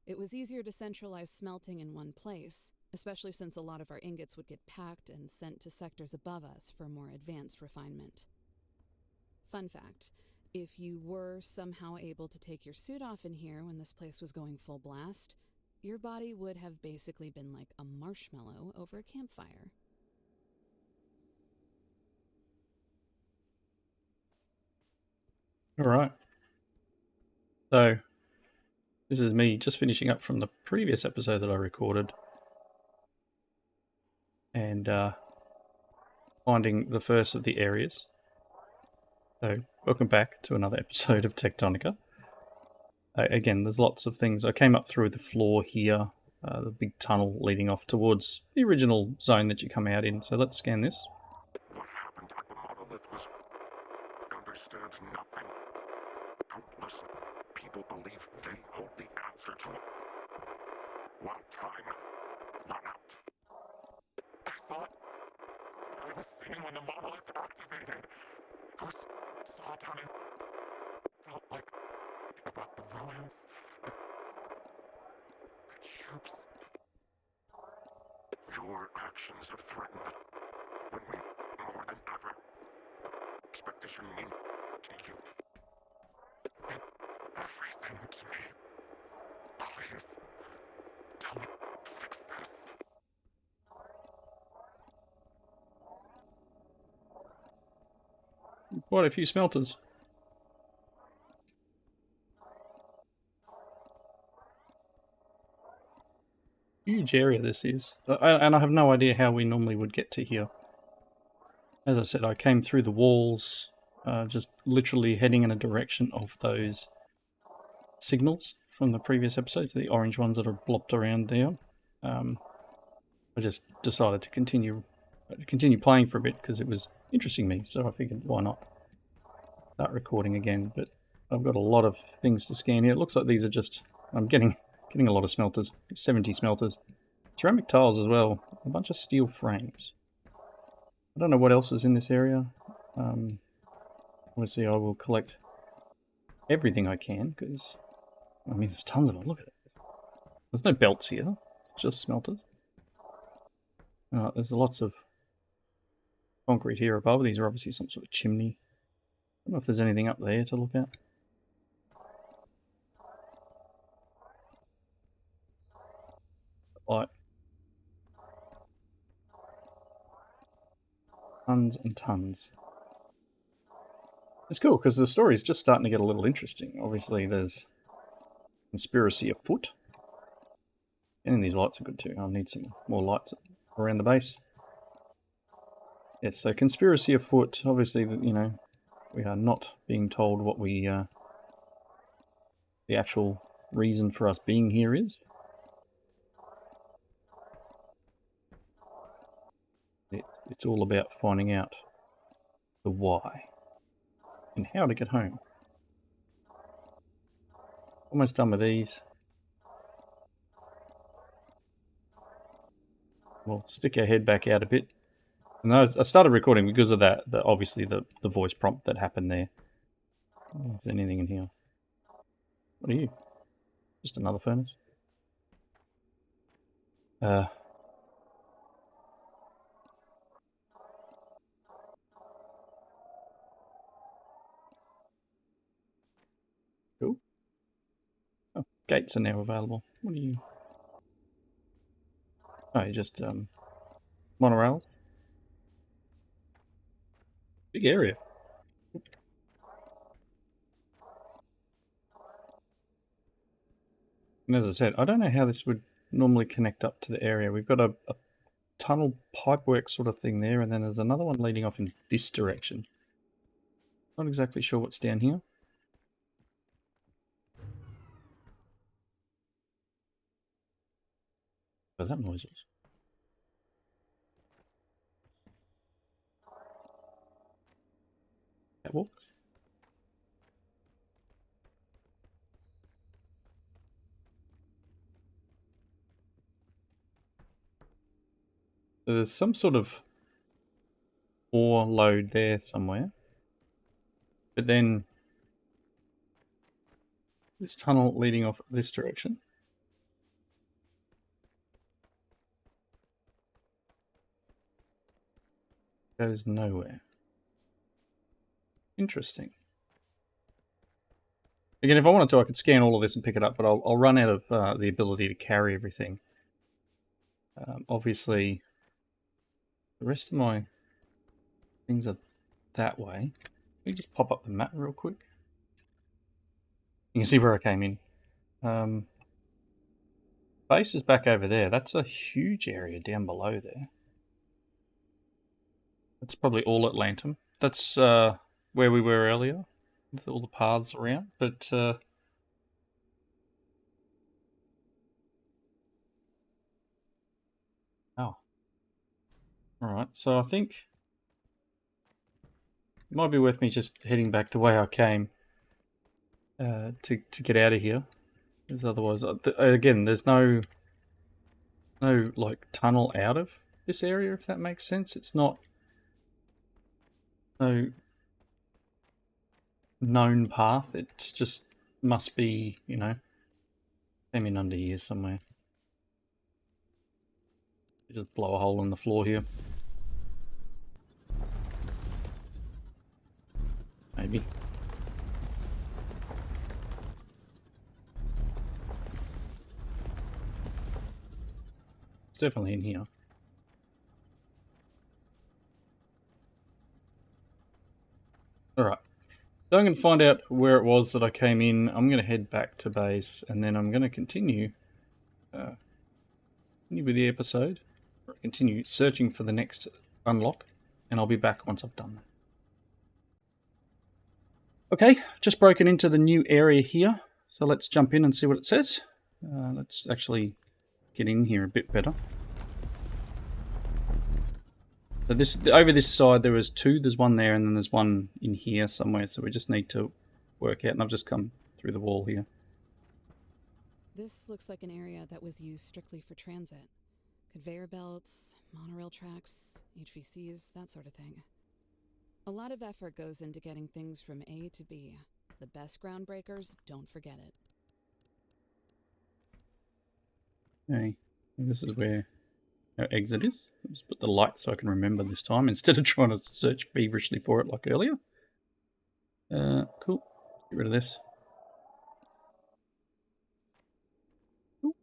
It was easier to centralize smelting in one place, especially since a lot of our ingots would get packed and sent to sectors above us for more advanced refinement. Fun fact, if you were somehow able to take your suit off in here when this place was going full blast, your body would have basically been like a marshmallow over a campfire. All right. So, this is me just finishing up from the previous episode that I recorded and finding the first of the areas. So, welcome back to another episode of Techtonica. Again, there's lots of things. I came up through the floor here, the big tunnel leading off towards the original zone that you come out in. So, let's scan this. What happened at the monolith was... understand nothing. Countless people believe they hold the answer to it. One time, run out. I thought I was seeing when the monolith activated. Ghosts saw down and felt like about the ruins, the cubes. Your actions have threatened when we more than ever. Expedition mean to you. And everything to me. Please, tell me to fix this. Quite a few smelters. Huge area this is. And I have no idea how we normally would get to here. As I said, I came through the walls, just literally heading in a direction of those signals from the previous episodes, the orange ones that are blopped around there. I just decided to continue playing for a bit because it was interesting me, so I figured why not start recording again. But I've got a lot of things to scan here. It looks like these are just... I'm getting a lot of smelters, 70 smelters. Ceramic tiles as well, a bunch of steel frames. I don't know what else is in this area. Obviously I will collect everything I can, because, I mean, there's tons of them. Look at it. There's no belts here, it's just smelters. There's lots of concrete here above. These are obviously some sort of chimney. I don't know if there's anything up there to look at. Light. Tons and tons. It's cool because the story is just starting to get a little interesting. Obviously, there's conspiracy afoot. And these lights are good too. I'll need some more lights around the base. Yes, so conspiracy afoot. Obviously, you know, we are not being told what we the actual reason for us being here is. It's all about finding out the why and how to get home. Almost done with these. We'll stick our head back out a bit. And I started recording because of that, obviously the voice prompt that happened there. Is there anything in here? What are you? Just another furnace? Cool. Oh, gates are now available. What are you? Oh, you're just monorails. Big area. And as I said, I don't know how this would normally connect up to the area. We've got a tunnel pipework sort of thing there, and then there's another one leading off in this direction. Not exactly sure what's down here. What that noise is. Catwalk. There's some sort of ore load there somewhere. But then this tunnel leading off this direction. Goes nowhere. Interesting. Again, if I wanted to, I could scan all of this and pick it up, but I'll run out of the ability to carry everything. Obviously, the rest of my things are that way. Let me just pop up the map real quick. You can see where I came in. Base is back over there. That's a huge area down below there. That's probably all Atlantum. That's where we were earlier, with all the paths around. But oh, all right. So I think it might be worth me just heading back the way I came to get out of here. Because otherwise, again, there's no like tunnel out of this area, if that makes sense. It's not no known path. It just must be, you know, came in under here somewhere. Just blow a hole in the floor here. Maybe. It's definitely in here. Alright. So I'm going to find out where it was that I came in. I'm going to head back to base, and then I'm going to continue with the episode. Continue searching for the next unlock, and I'll be back once I've done that. Okay, just broken into the new area here, so let's jump in and see what it says. Let's actually get in here a bit better. So this, over this side there was two, there's one there and then there's one in here somewhere, so we just need to work out, and I've just come through the wall here. This looks like an area that was used strictly for transit. Conveyor belts, monorail tracks, HVCs, that sort of thing. A lot of effort goes into getting things from A to B. The best groundbreakers don't forget it. Okay, this is where our exit is. I'll just put the light so I can remember this time instead of trying to search feverishly for it like earlier. Cool. Get rid of this. Cool.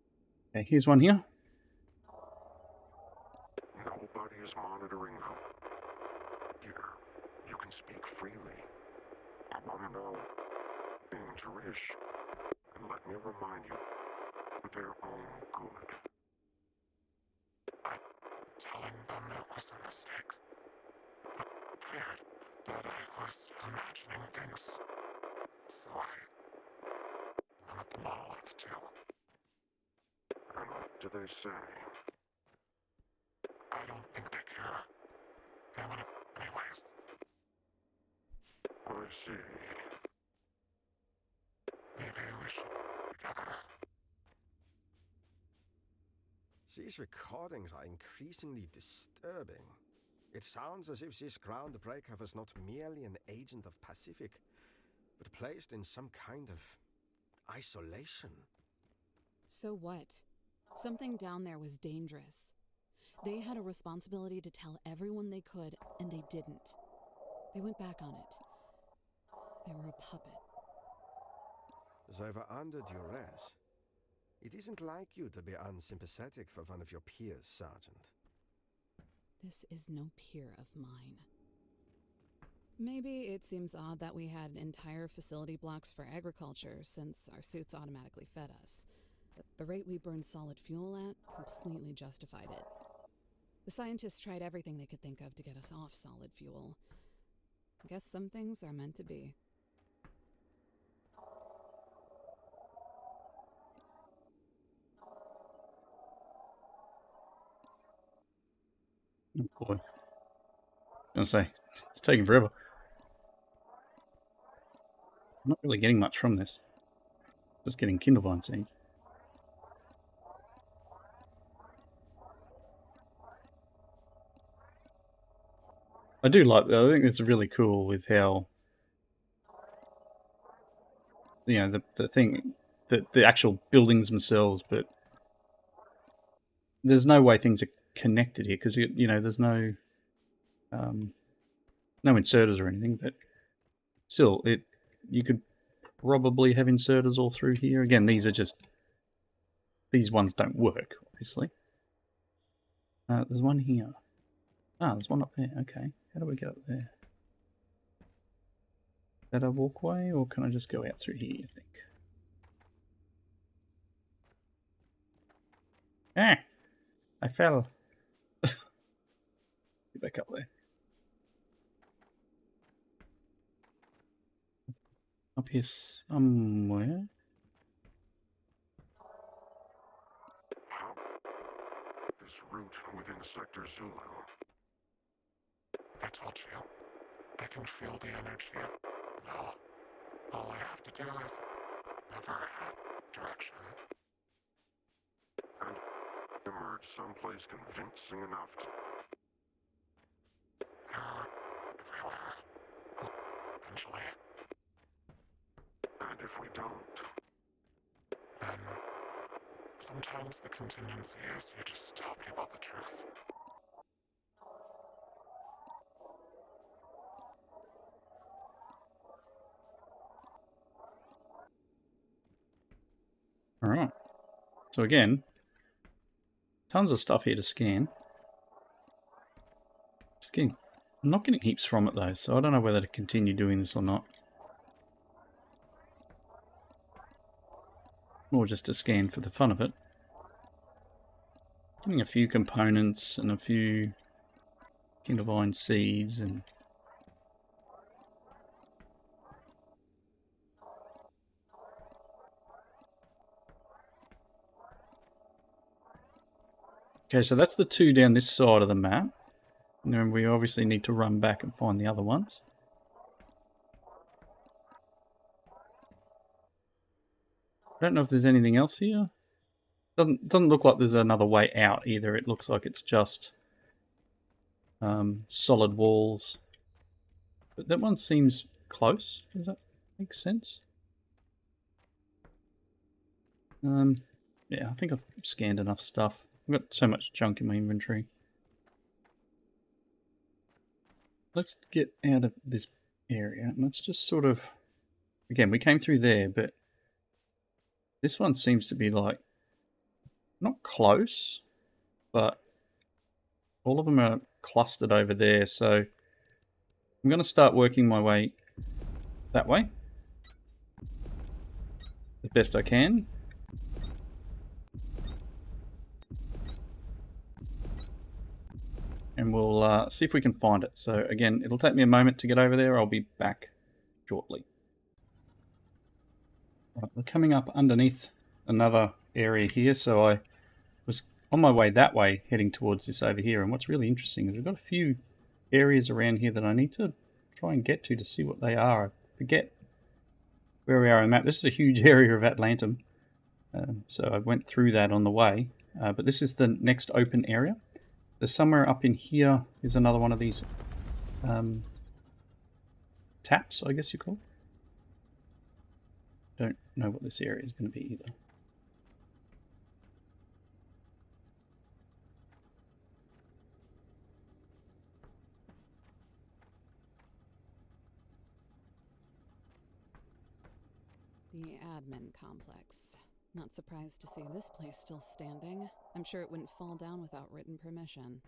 Okay, here's one here. Nobody is monitoring who. Here, you can speak freely. I want to know. Being Tarish, and let me remind you, for their own good. I'm telling them it was a mistake. I had that I was imagining things. So I'm at the monolith too. And what do they say? I don't think they care. They would have anyways. I see. Maybe we should together. These recordings are increasingly disturbing. It sounds as if this groundbreaker was not merely an agent of Pacific, but placed in some kind of isolation. So what? Something down there was dangerous. They had a responsibility to tell everyone they could, and they didn't. They went back on it. They were a puppet. They were under duress. It isn't like you to be unsympathetic for one of your peers, Sergeant. This is no peer of mine. Maybe it seems odd that we had entire facility blocks for agriculture since our suits automatically fed us. But the rate we burned solid fuel at completely justified it. The scientists tried everything they could think of to get us off solid fuel. I guess some things are meant to be. Oh boy. I was gonna say, it's taking forever. I'm not really getting much from this. Just getting Kindlevine seeds. I do like that. I think it's really cool with how, you know, the thing, the actual buildings themselves, but there's no way things are connected here because, you know, there's no No inserters or anything, but still, you could probably have inserters all through here. Again, these ones don't work, obviously. There's one here. Ah, there's one up there. Okay, how do we get up there? Is that a walkway, or can I just go out through here, you think? Ah! I fell. Get back up there. Up here somewhere. How? This route within Sector Zulu. I told you. I can feel the energy. Now, all I have to do is never have direction. And emerge someplace convincing enough to... everywhere. Eventually. And if we don't, then sometimes the contingency is you just tell people the truth. Alright. So again, tons of stuff here to scan. I'm not getting heaps from it though, so I don't know whether to continue doing this or not. Or just to scan for the fun of it. Getting a few components and a few Kindlevine seeds and... Okay, so that's the two down this side of the map. And then we obviously need to run back and find the other ones. I don't know if there's anything else here. Doesn't look like there's another way out either. It looks like it's just solid walls. But that one seems close. Does that make sense? Yeah, I think I've scanned enough stuff. I've got so much junk in my inventory. Let's get out of this area and let's just sort of... Again, we came through there, but this one seems to be like... not close, but all of them are clustered over there, so I'm going to start working my way that way as best I can. And we'll see if we can find it. So again, it'll take me a moment to get over there. I'll be back shortly. Right, we're coming up underneath another area here, so I was on my way that way, heading towards this over here. And what's really interesting is we've got a few areas around here that I need to try and get to see what they are. I forget where we are on the map. This is a huge area of Atlantum, so I went through that on the way. But this is the next open area. There's somewhere up in here is another one of these taps, I guess you call it. Don't know what this area is going to be either. The admin complex. Not surprised to see this place still standing. I'm sure it wouldn't fall down without written permission.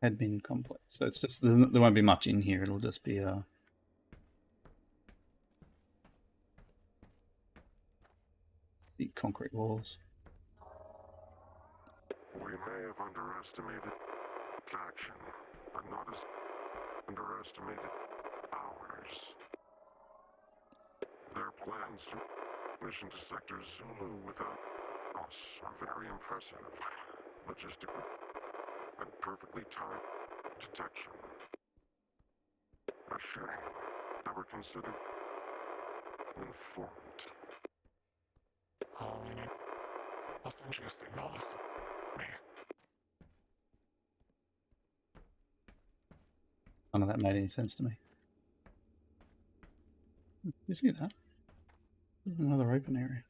Admin complex. So it's just, there won't be much in here. It'll just be the concrete walls. We may have underestimated faction, but not as underestimated ours. Their plans to mission to Sector Zulu without us are very impressive, logistically, and perfectly timed detection. A shame. Never considered an informant. All we need. I'll send you a signal. Listen. Me. None of that made any sense to me. You see that? There's another open area.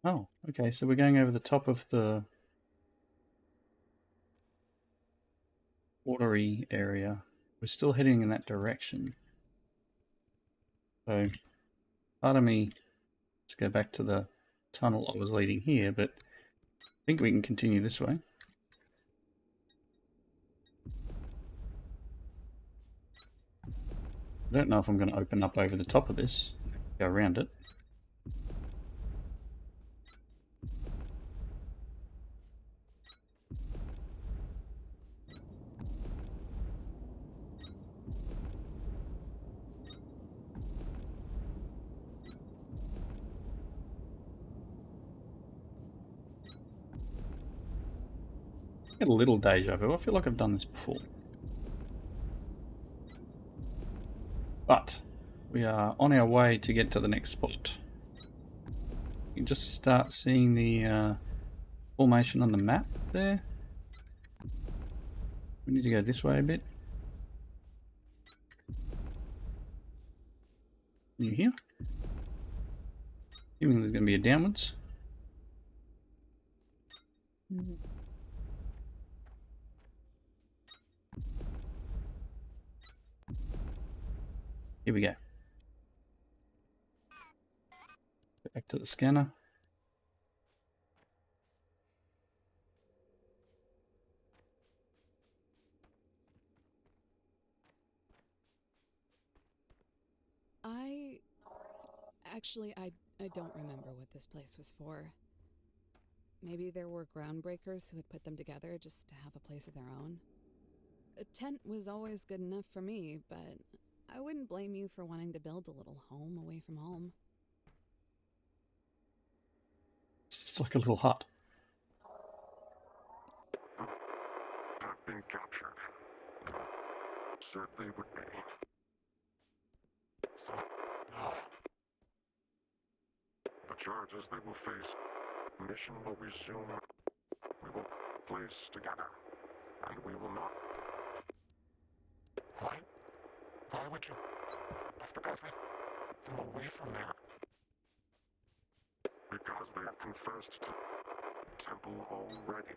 Oh, okay, so we're going over the top of the watery area. We're still heading in that direction. So part of me, let's go back to the tunnel I was leading here, but I think we can continue this way. I don't know if I'm going to open up over the top of this, go around it. I get a little deja vu. I feel like I've done this before. But we are on our way to get to the next spot. You can just start seeing the formation on the map there. We need to go this way a bit. You here? Assuming there's going to be a downwards. Here we go. Get back to the scanner. I don't remember what this place was for. Maybe there were groundbreakers who had put them together just to have a place of their own. A tent was always good enough for me, but I wouldn't blame you for wanting to build a little home away from home. It's just like a little hut. Have been captured. Certainly would be. So, now, the charges they will face. Mission will resume. We will place together, and we will not. Why? Why would you, after everything, away from there? Because they have confessed to temple already,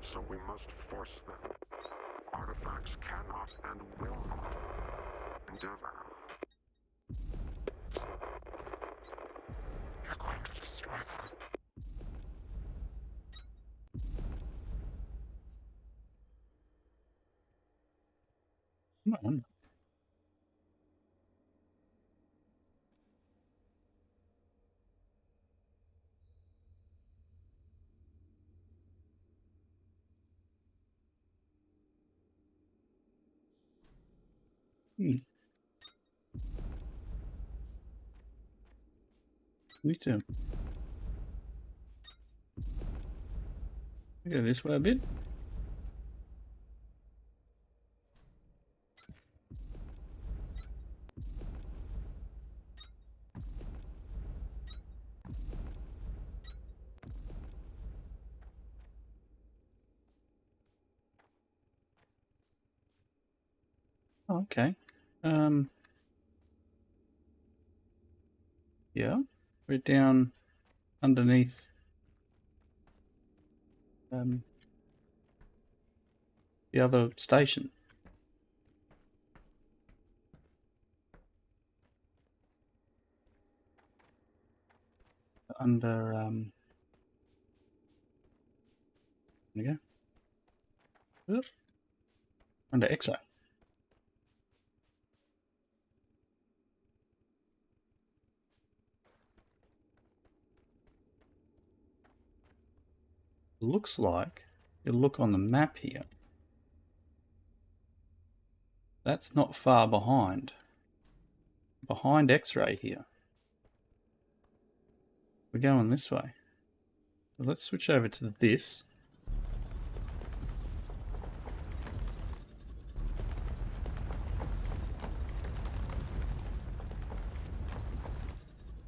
so we must force them. Artifacts cannot and will not endeavor. You're going to destroy them. Come on. Me too. Go this way a bit. Oh, okay. Yeah, we're down underneath the other station. Under there we go. Oop. Under X-ray. Looks like, you look on the map here, that's not far behind. Behind X-ray here. We're going this way. So let's switch over to this.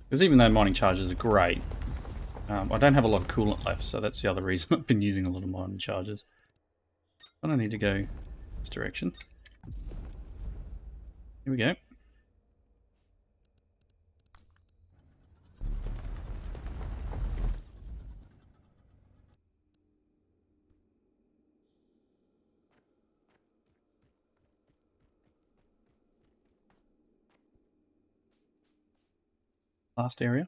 Because even though mining charges are great, I don't have a lot of coolant left, so that's the other reason I've been using a lot of mining charges. I don't need to go this direction. Here we go. last area.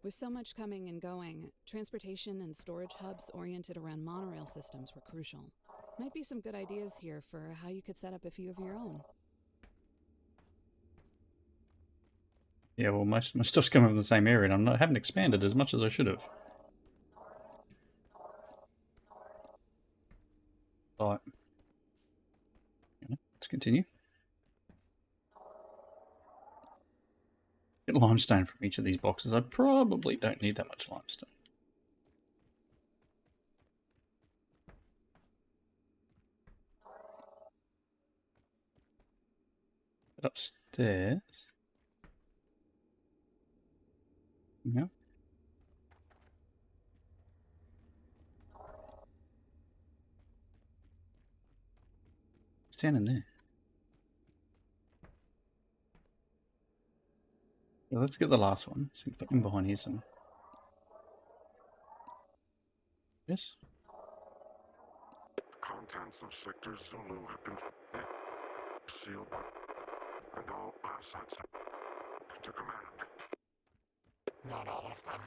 With so much coming and going, transportation and storage hubs oriented around monorail systems were crucial. Might be some good ideas here for how you could set up a few of your own. Yeah, well, most of my stuff's coming from the same area, and I haven't expanded as much as I should have. Right. Let's continue. Get limestone from each of these boxes. I probably don't need that much limestone. Get upstairs. Yeah. Stand in there. Yeah, let's get the last one. So in behind here some. Yes. The contents of Sector Zulu have been sealed, and all assets to command. Not all of them.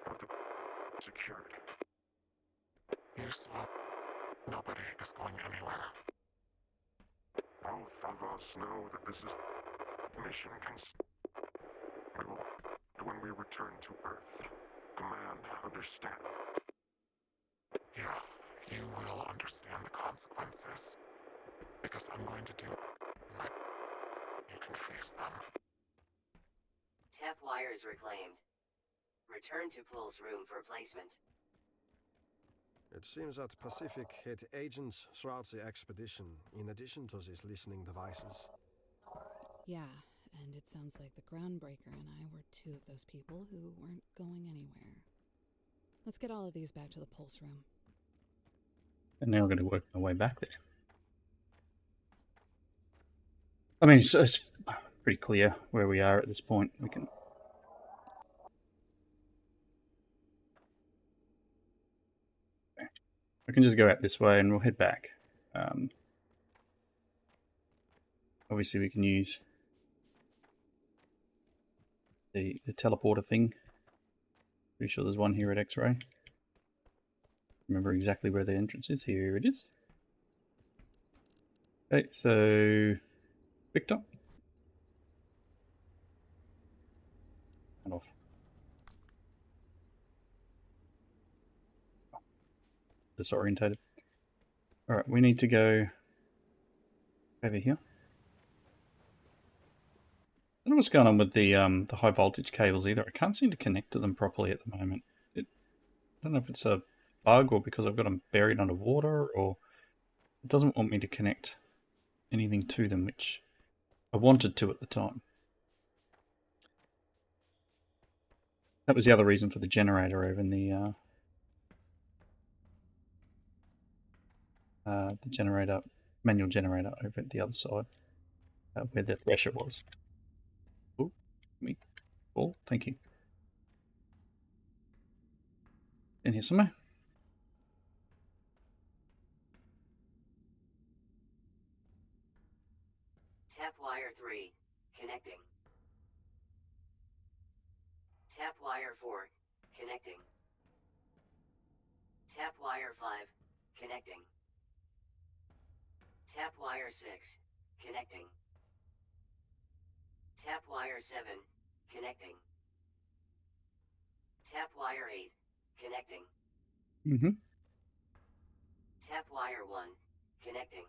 Have the secured. You saw nobody is going anywhere. Both of us know that this is mission we will, when we return to Earth. Command, understand. Yeah, you will understand the consequences. Because I'm going to do my... You can face them. Tap wires reclaimed. Return to Pulse Room for placement. It seems that Pacific had agents throughout the expedition, in addition to these listening devices. Yeah, and it sounds like the Groundbreaker and I were two of those people who weren't going anywhere. Let's get all of these back to the Pulse Room. And now I'm going to work my way back there. I mean, it's pretty clear where we are at this point. We can... We can just go out this way and we'll head back. Obviously we can use the teleporter thing. Pretty sure there's one here at X-Ray. Remember exactly where the entrance is. Here it is. Okay, so Victor. And off. Oh, disorientated. Alright, we need to go over here. I don't know what's going on with the high voltage cables either. I can't seem to connect to them properly at the moment. I don't know if it's a bug or because I've got them buried underwater, or it doesn't want me to connect anything to them, which I wanted to at the time. That was the other reason for the generator over in the manual generator over at the other side, where the thresher was. Oh, me ball, thank you. In here somewhere. Tap wire 3. Connecting. Tap wire 4. Connecting. Tap wire 5. Connecting. Tap wire 6. Connecting. Tap wire 7. Connecting. Tap wire 8. Connecting. Mm-hmm. Tap wire 1. Connecting.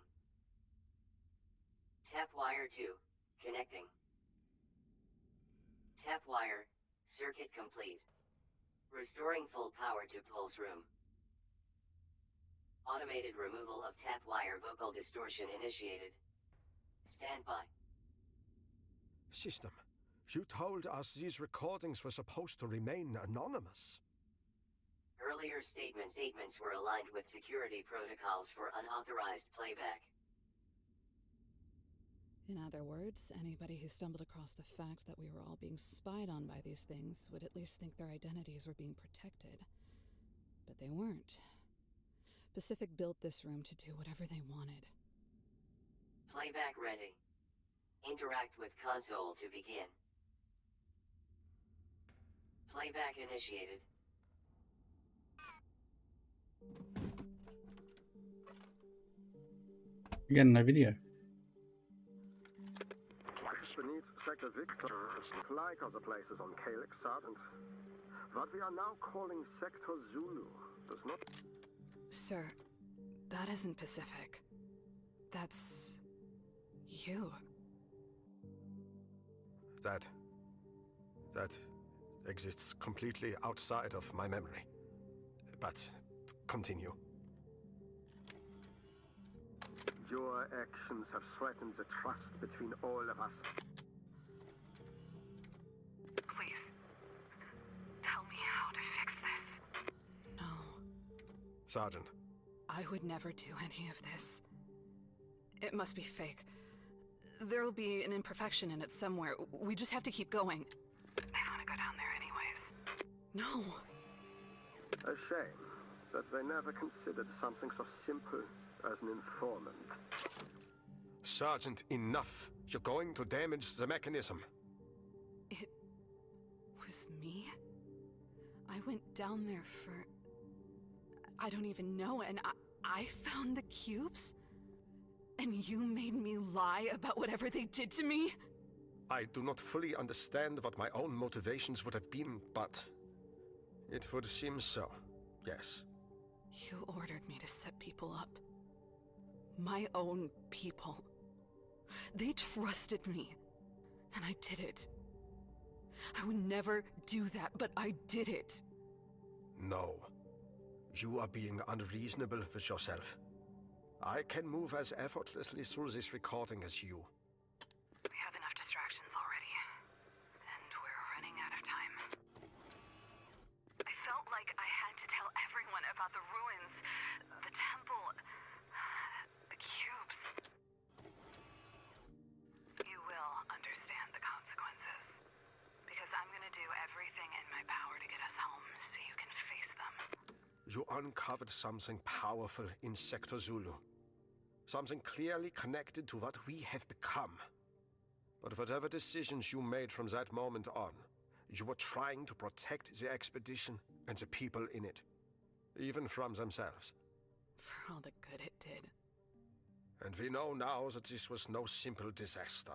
Tap wire 2. Connecting. Tap wire. Circuit complete. Restoring full power to Pulse Room. Automated removal of tap wire vocal distortion initiated. Stand by. System, you told us these recordings were supposed to remain anonymous. Earlier statements were aligned with security protocols for unauthorized playback. In other words, anybody who stumbled across the fact that we were all being spied on by these things would at least think their identities were being protected. But they weren't. Pacific built this room to do whatever they wanted. Playback ready. Interact with console to begin. Playback initiated. Again, no video. Beneath Sector Victor is like other places on Calyx, Sergeant. What we are now calling Sector Zulu does not... Sir, that isn't Pacific. That's... you. That exists completely outside of my memory. But continue. Your actions have threatened the trust between all of us. Please, tell me how to fix this. No. Sergeant. I would never do any of this. It must be fake. There'll be an imperfection in it somewhere. We just have to keep going. I want to go down there anyways. No. A shame that they never considered something so simple as an informant. Sergeant, enough. You're going to damage the mechanism. It was me? I went down there for... I don't even know, and I found the cubes? And you made me lie about whatever they did to me? I do not fully understand what my own motivations would have been, but it would seem so, yes. You ordered me to set people up. My own people. They trusted me, and I did it. I would never do that, but I did it. No. You are being unreasonable with yourself. I can move as effortlessly through this recording as you. We have enough distractions already, and we're running out of time. I felt like I had to tell everyone about the ruins, the temple, the cubes. You will understand the consequences, because I'm gonna do everything in my power to get us home so you can face them. You uncovered something powerful in Sector Zulu. Something clearly connected to what we have become. But whatever decisions you made from that moment on, you were trying to protect the expedition and the people in it, even from themselves. For all the good it did. And we know now that this was no simple disaster.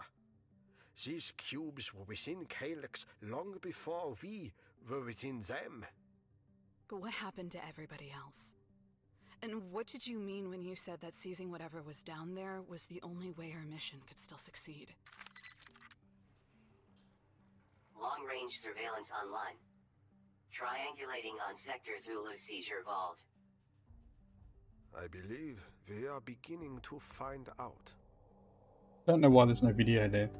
These cubes were within Calyx long before we were within them. But what happened to everybody else? And what did you mean when you said that seizing whatever was down there was the only way our mission could still succeed? Long-range surveillance online. Triangulating on Sector Zulu seizure vault. I believe we are beginning to find out. Don't know why there's no video there.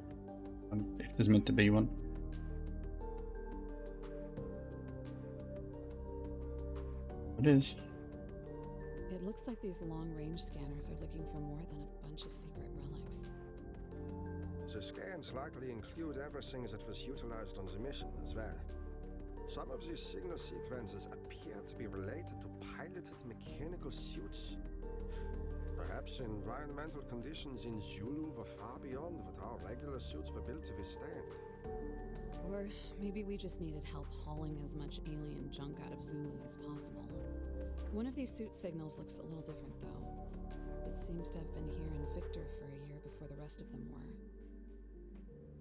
If there's meant to be one. It is. It looks like these long-range scanners are looking for more than a bunch of secret relics. The scans likely include everything that was utilized on the mission as well. Some of these signal sequences appear to be related to piloted mechanical suits. Perhaps environmental conditions in Zulu were far beyond what our regular suits were built to withstand. Or maybe we just needed help hauling as much alien junk out of Zulu as possible. One of these suit signals looks a little different, though. It seems to have been here in Victor for a year before the rest of them were.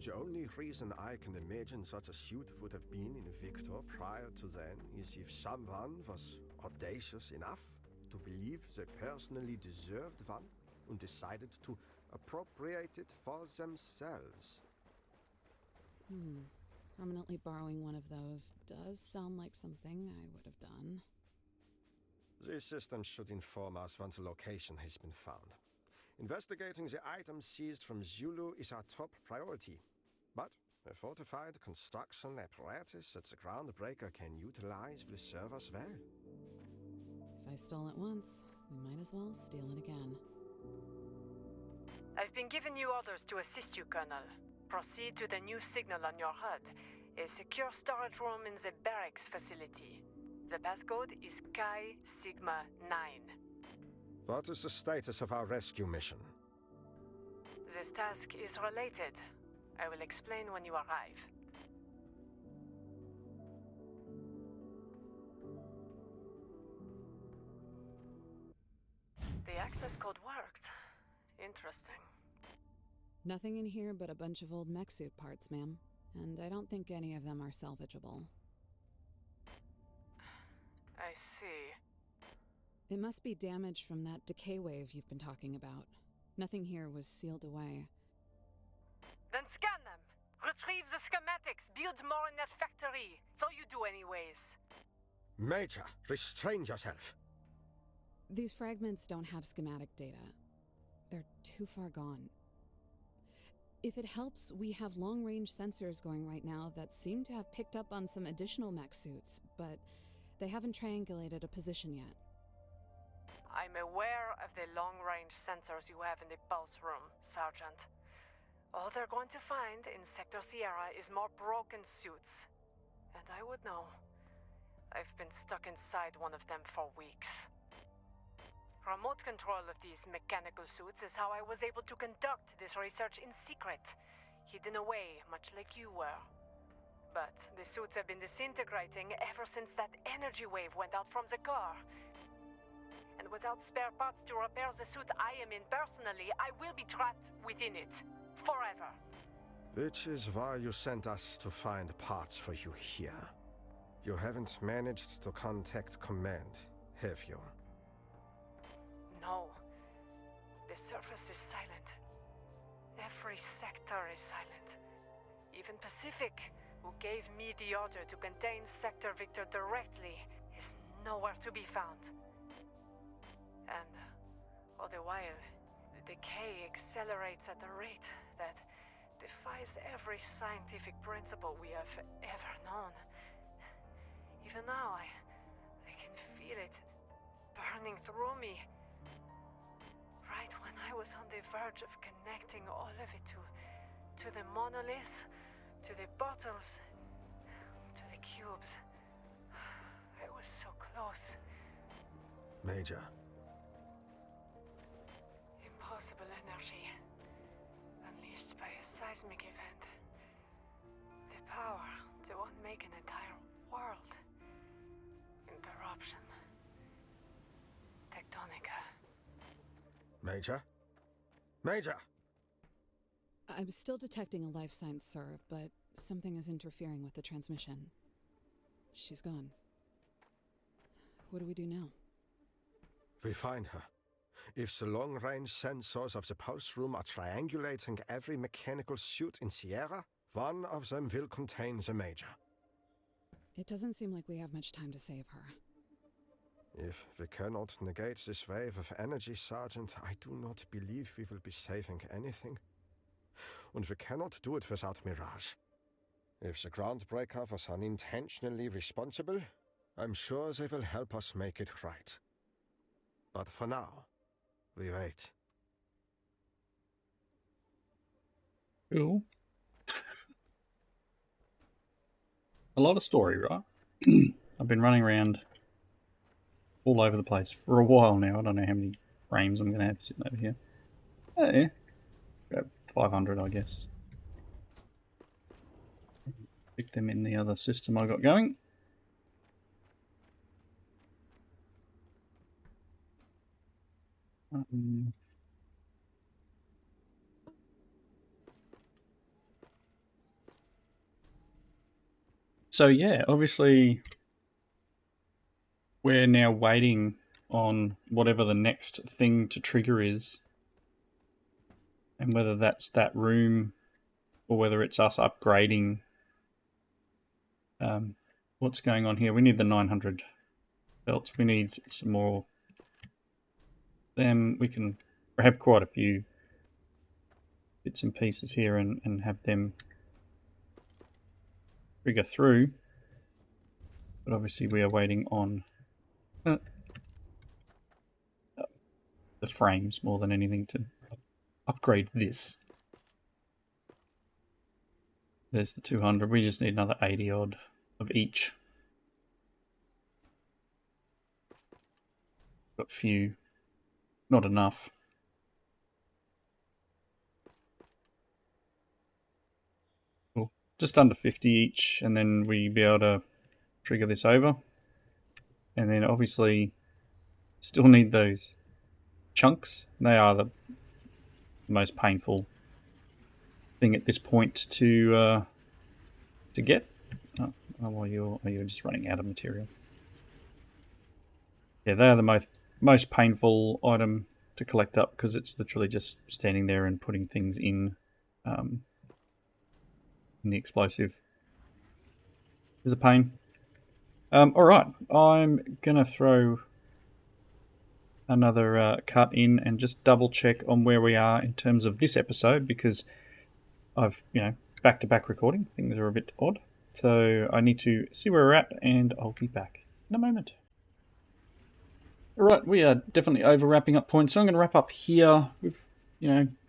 The only reason I can imagine such a suit would have been in Victor prior to then is if someone was audacious enough to believe they personally deserved one and decided to appropriate it for themselves. Permanently borrowing one of those does sound like something I would have done. This system should inform us once a location has been found. Investigating the items seized from Zulu is our top priority. But a fortified construction apparatus that the Groundbreaker can utilize will serve us well. If I stole it once, we might as well steal it again. I've been giving you orders to assist you, Colonel. Proceed to the new signal on your HUD. A secure storage room in the barracks facility. The passcode is Chi Sigma 9. What is the status of our rescue mission? This task is related. I will explain when you arrive. The access code worked. Interesting. Nothing in here but a bunch of old mech suit parts, ma'am. And I don't think any of them are salvageable. I see. It must be damage from that decay wave you've been talking about. Nothing here was sealed away. Then scan them! Retrieve the schematics! Build more in that factory! So you do anyways. Major, restrain yourself. These fragments don't have schematic data. They're too far gone. If it helps, we have long-range sensors going right now that seem to have picked up on some additional mech suits, but they haven't triangulated a position yet. I'm aware of the long-range sensors you have in the pulse room, Sergeant. All they're going to find in Sector Sierra is more broken suits. And I would know. I've been stuck inside one of them for weeks. Remote control of these mechanical suits is how I was able to conduct this research in secret, hidden away, much like you were. But the suits have been disintegrating ever since that energy wave went out from the core. And without spare parts to repair the suit I am in personally, I will be trapped within it. Forever. Which is why you sent us to find parts for you here. You haven't managed to contact command, have you? No. The surface is silent. Every sector is silent. Even Pacific, who gave me the order to contain Sector Victor directly, is nowhere to be found. And all the while, the decay accelerates at a rate that defies every scientific principle we have ever known. Even now, I can feel it burning through me. Right when I was on the verge of connecting all of it to the monoliths, to the bottles, to the cubes. I was so close. Major. Impossible energy, unleashed by a seismic event. The power to unmake an entire world. Interruption. Techtonica. Major? Major! I'm still detecting a life sign, sir, but something is interfering with the transmission. She's gone. What do we do now? We find her. If the long-range sensors of the pulse room are triangulating every mechanical suit in Sierra, one of them will contain the Major. It doesn't seem like we have much time to save her. If we cannot negate this wave of energy, Sergeant, I do not believe we will be saving anything. And we cannot do it without Mirage. If the Groundbreaker was unintentionally responsible, I'm sure they will help us make it right. But for now, we wait. Cool. A lot of story, right? I've been running around all over the place for a while now. I don't know how many frames I'm going to have sitting over here. Oh, yeah. About 500, I guess. Stick them in the other system I got going. So yeah, obviously we're now waiting on whatever the next thing to trigger is. And whether that's that room or whether it's us upgrading. What's going on here? We need the 900 belts. We need some more. Then we can grab quite a few bits and pieces here and have them trigger through. But obviously we are waiting on the frames more than anything to upgrade this. There's the 200. We just need another 80 odd of each. Got few. Not enough. Cool. Just under 50 each, and then we be able to trigger this over. And then obviously still need those chunks. They are the most painful thing at this point to get. Oh, you're just running out of material. Yeah, they are the most painful item to collect up because it's literally just standing there and putting things in the explosive. Is a pain. Alright, I'm gonna throw another cut in and just double check on where we are in terms of this episode, because I've, back-to-back recording. Things are a bit odd. So I need to see where we're at, and I'll be back in a moment. Alright, we are definitely over wrapping up points, so I'm going to wrap up here. We've,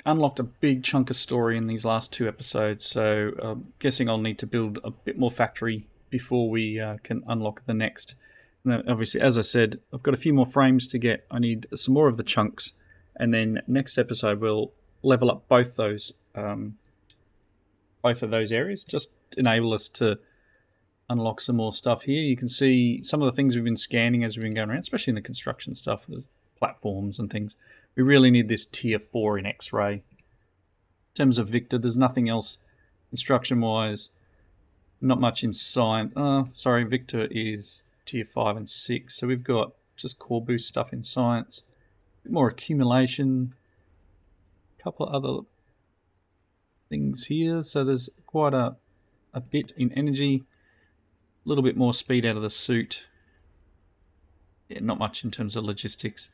unlocked a big chunk of story in these last 2 episodes, so I'm guessing I'll need to build a bit more factory before we can unlock the next. And obviously, as I said, I've got a few more frames to get. I need some more of the chunks, and then next episode we'll level up both of those areas, just enable us to unlock some more stuff here. You can see some of the things we've been scanning as we've been going around, especially in the construction stuff. There's platforms and things. We really need this tier 4 in X-ray. In terms of Victor, there's nothing else construction-wise. Not much in science. Victor is tier 5 and 6. So we've got just core boost stuff in science. A bit more accumulation. A couple of other things here. So there's quite a bit in energy. A little bit more speed out of the suit. Yeah, not much in terms of logistics.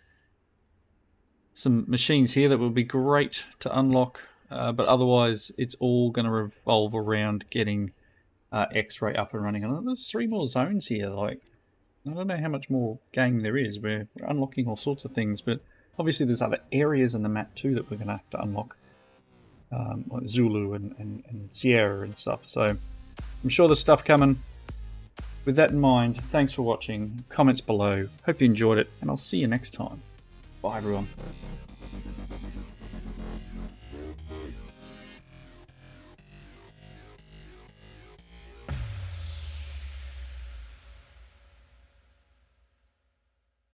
Some machines here that will be great to unlock, but otherwise it's all going to revolve around getting X-ray up and running. And there's 3 more zones here. Like, I don't know how much more game there is. We're unlocking all sorts of things, but obviously there's other areas in the map too that we're going to have to unlock, like Zulu and Sierra and stuff. So I'm sure there's stuff coming. With that in mind, thanks for watching. Comments below. Hope you enjoyed it, and I'll see you next time. Bye, everyone.